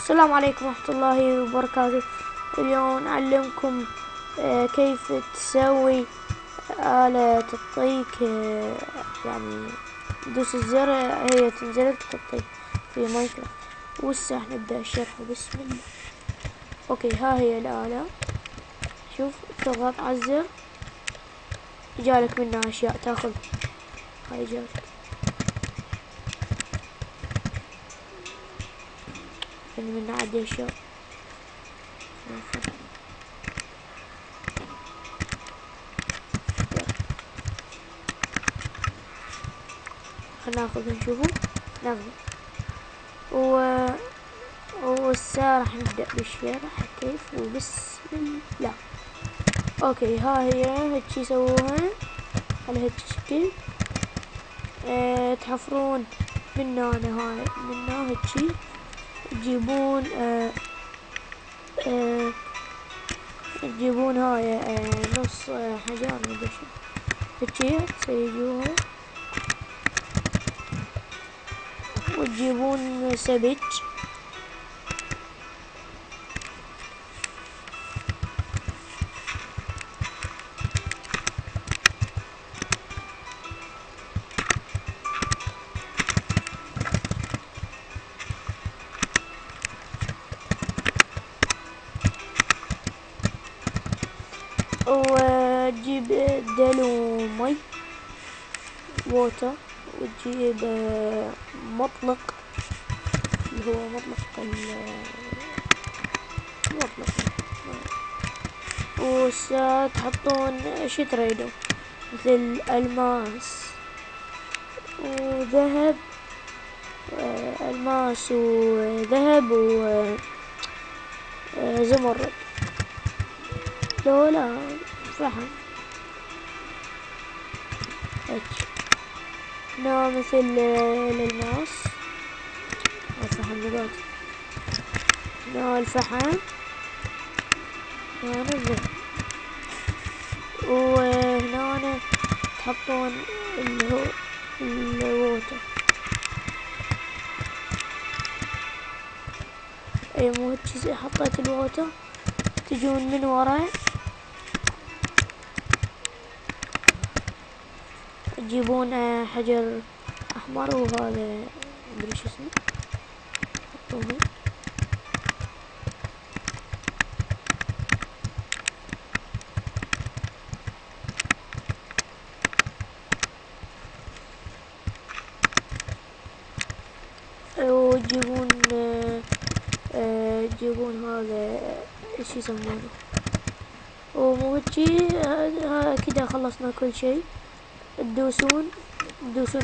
السلام عليكم ورحمة الله وبركاته. اليوم نعلمكم كيف تسوي آلة تعطيك يعني دوس الزر هي تنزلك تعطيك في ماينكرافت. وهسه نبدأ الشرح بسم الله. اوكي، ها هي الآلة. شوف، تضغط على الزر جالك منها اشياء تاخذ. هاي جالك من عادي اشياء. خلنا ناخذ نشوفه ناخذه وهسه راح نبدأ بالشرح كيف وبسم الله. اوكي، ها هي هيك يسووها على هيك شكل. تحفرون من هنا، هاي من هنا هيك تجيبون تجيبون هاي نص حجر مدري شو هيك تسيجوها وتجيبون سبج وتجيب دلو مي ووتر، وتجيب مطلق اللي هو مطلق وستحطون شي تريدون مثل الماس وذهب، الماس وذهب وزمرد لا فحم هيك. هنا مثل للماس الفحم دلوقتي. هنا الفحم، هنا الذهب، وهنا تحطون اللي هو الووتر. اي مو هيك حطيت الووتر، تجون من ورا تجيبون حجر احمر وهذا مدري شو اسمه حطوه. وتجيبون تجيبون هذا ايش يسمونه ومو هيجي. كده خلصنا كل شيء. تدوسون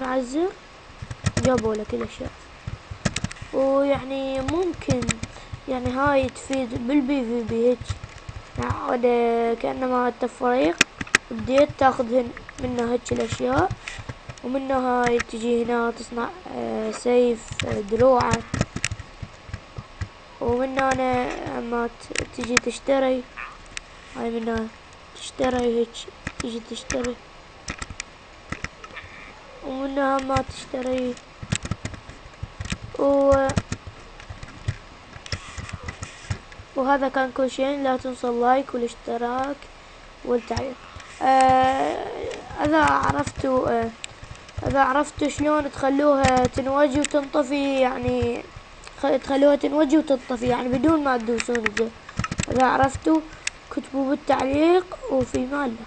على الزر جابوا لك الاشياء. ويعني ممكن يعني هاي تفيد بالبي في بي هيك يعني كأنما انت فريق بديت تاخذ منها هيك الاشياء، ومنها هاي تجي هنا تصنع سيف دروعه، ومن هنا اما تجي تشتري هاي منها تشتري هيك تجي تشتري، ومنها ما تشتري وهذا كان كل شيء. لا تنسوا اللايك والاشتراك والتعليق. اذا عرفتوا شلون تخلوها تنوجي وتنطفي، يعني تخلوها تنوجي وتنطفي يعني بدون ما تدوسون الزر. اذا عرفتوا كتبوا بالتعليق، وفي مال الله.